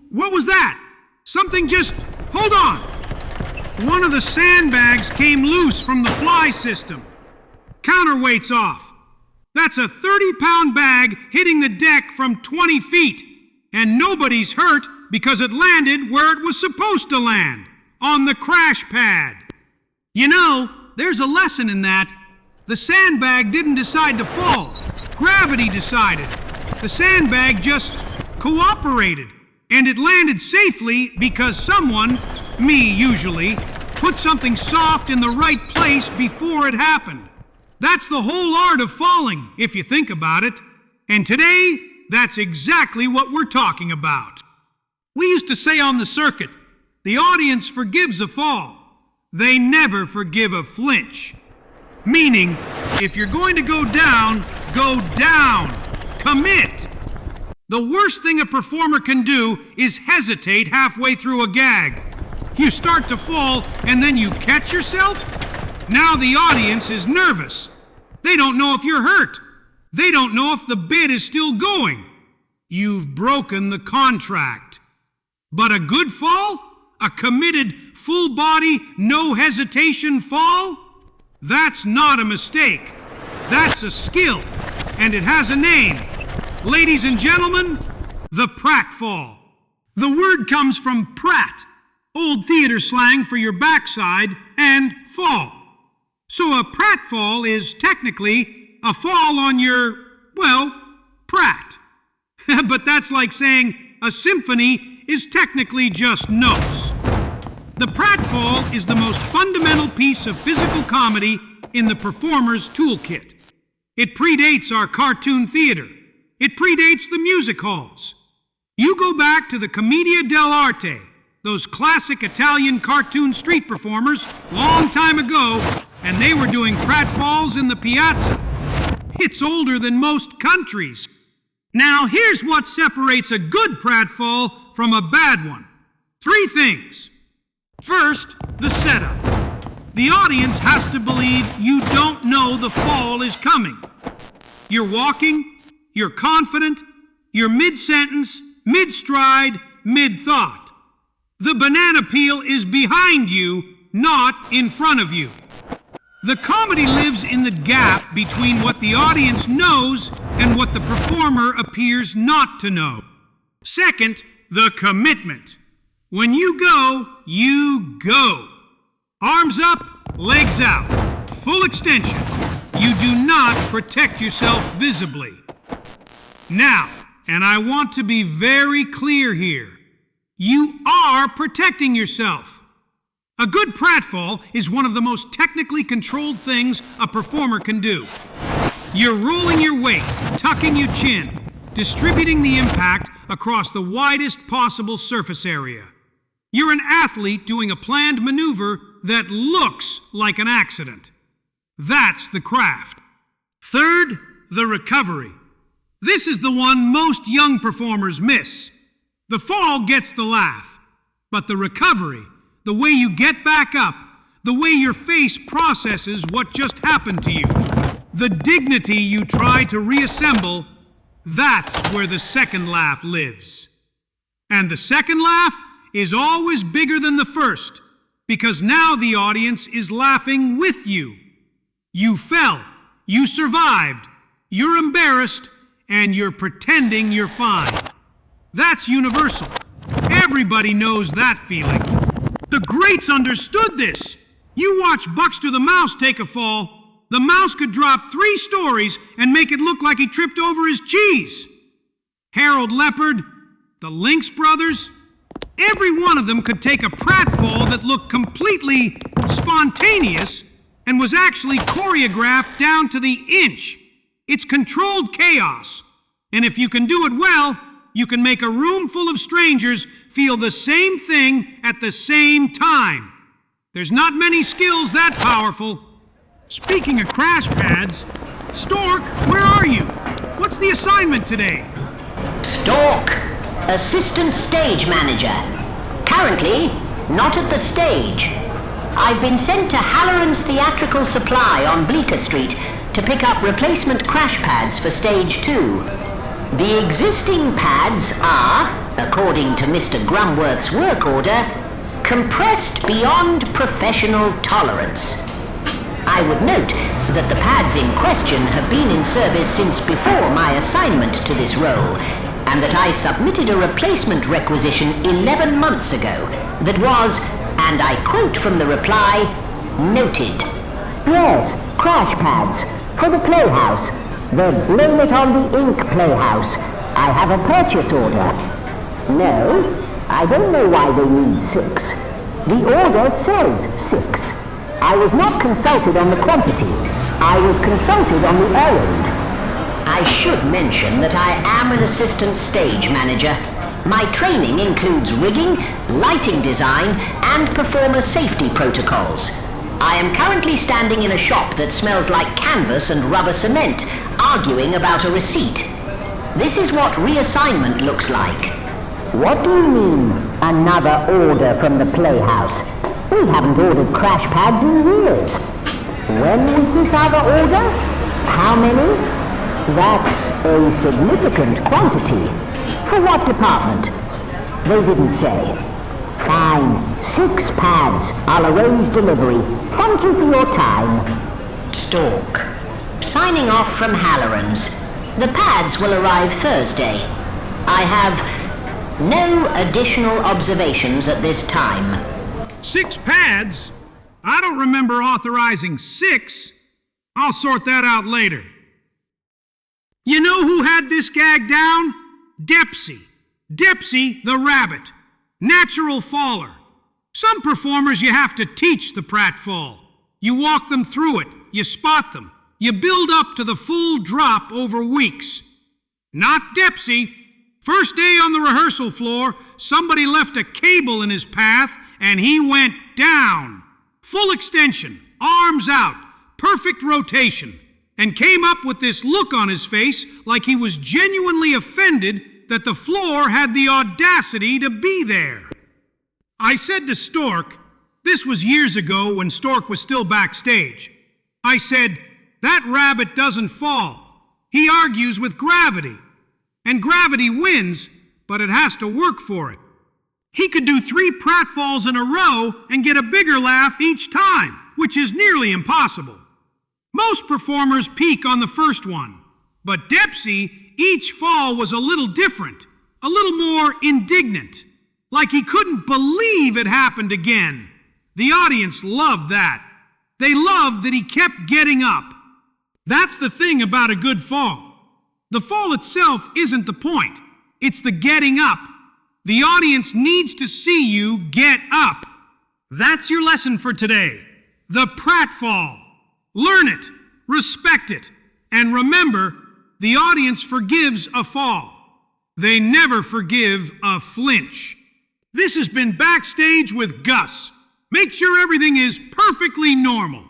What was that? Something just... Hold on! One of the sandbags came loose from the fly system. Counterweight's off. That's a 30-pound bag hitting the deck from 20 feet. And nobody's hurt because it landed where it was supposed to land, on the crash pad. You know, there's a lesson in that. The sandbag didn't decide to fall. Gravity decided. The sandbag just cooperated. And it landed safely because someone, me usually, put something soft in the right place before it happened. That's the whole art of falling, if you think about it. And today, that's exactly what we're talking about. We used to say on the circuit, the audience forgives a fall. They never forgive a flinch. Meaning, if you're going to go down, commit. The worst thing a performer can do is hesitate halfway through a gag. You start to fall and then you catch yourself? Now the audience is nervous. They don't know if you're hurt. They don't know if the bit is still going. You've broken the contract. But a good fall? A committed, full-body, no hesitation fall? That's not a mistake. That's a skill. And it has a name. Ladies and gentlemen, the Pratfall. The word comes from Pratt, old theater slang for your backside, and fall. So a Pratfall is technically a fall on your, well, Pratt. But that's like saying a symphony is technically just notes. The Pratfall is the most fundamental piece of physical comedy in the performer's toolkit. It predates our cartoon theater. It predates the music halls. You go back to the Commedia dell'arte, those classic Italian cartoon street performers, long time ago, and they were doing pratfalls in the piazza. It's older than most countries. Now, here's what separates a good pratfall from a bad one. 3 things. First, the setup. The audience has to believe you don't know the fall is coming. You're walking, you're confident, you're mid-sentence, mid-stride, mid-thought. The banana peel is behind you, not in front of you. The comedy lives in the gap between what the audience knows and what the performer appears not to know. Second, the commitment. When you go, you go. Arms up, legs out. Full extension. You do not protect yourself visibly. Now, and I want to be very clear here, you are protecting yourself. A good pratfall is one of the most technically controlled things a performer can do. You're rolling your weight, tucking your chin, distributing the impact across the widest possible surface area. You're an athlete doing a planned maneuver that looks like an accident. That's the craft. Third, the recovery. This is the one most young performers miss. The fall gets the laugh, but the recovery, the way you get back up, the way your face processes what just happened to you, the dignity you try to reassemble, that's where the second laugh lives. And the second laugh is always bigger than the first, because now the audience is laughing with you. You fell, you survived, you're embarrassed, and you're pretending you're fine. That's universal. Everybody knows that feeling. The greats understood this. You watch Buxter the Mouse take a fall, the mouse could drop 3 stories and make it look like he tripped over his cheese. Harold Leopard, the Lynx brothers, every one of them could take a pratfall that looked completely spontaneous and was actually choreographed down to the inch. It's controlled chaos. And if you can do it well, you can make a room full of strangers feel the same thing at the same time. There's not many skills that powerful. Speaking of crash pads, Stork, where are you? What's the assignment today? Stork, assistant stage manager. Currently, not at the stage. I've been sent to Halloran's Theatrical Supply on Bleecker Street to pick up replacement crash pads for stage 2. The existing pads are according to Mr. Grumbworth's work order, compressed beyond professional tolerance. I would note that the pads in question have been in service since before my assignment to this role, and that I submitted a replacement requisition 11 months ago that was, and I quote from the reply, noted. Yes, crash pads. For the playhouse. They're blame it on the ink playhouse. I have a purchase order. No, I don't know why they need 6. The order says 6. I was not consulted on the quantity. I was consulted on the errand. I should mention that I am an assistant stage manager. My training includes rigging, lighting design, and performer safety protocols. I am currently standing in a shop that smells like canvas and rubber cement, arguing about a receipt. This is what reassignment looks like. What do you mean, another order from the playhouse? We haven't ordered crash pads in years. When was this other order? How many? That's a significant quantity. For what department? They didn't say. Fine. 6 pads. I'll arrange delivery. Thank you for your time. Stork. Signing off from Halloran's. The pads will arrive Thursday. I have no additional observations at this time. 6 pads? I don't remember authorizing 6. I'll sort that out later. You know who had this gag down? Depsy. Depsy the Rabbit. Natural faller. Some performers you have to teach the pratfall. You walk them through it. You spot them. You build up to the full drop over weeks. Not Depsy. First day on the rehearsal floor, somebody left a cable in his path and he went down. Full extension, arms out, perfect rotation, and came up with this look on his face like he was genuinely offended that the floor had the audacity to be there. I said to Stork, this was years ago when Stork was still backstage, I said, that rabbit doesn't fall. He argues with gravity. And gravity wins, but it has to work for it. He could do 3 pratfalls in a row and get a bigger laugh each time, which is nearly impossible. Most performers peak on the first one, but Depsy, each fall was a little different, a little more indignant, like he couldn't believe it happened again. The audience loved that. They loved that he kept getting up. That's the thing about a good fall. The fall itself isn't the point. It's the getting up. The audience needs to see you get up. That's your lesson for today. The pratfall. Learn it, respect it, and remember, the audience forgives a fall. They never forgive a flinch. This has been Backstage with Gus. Make sure everything is perfectly normal.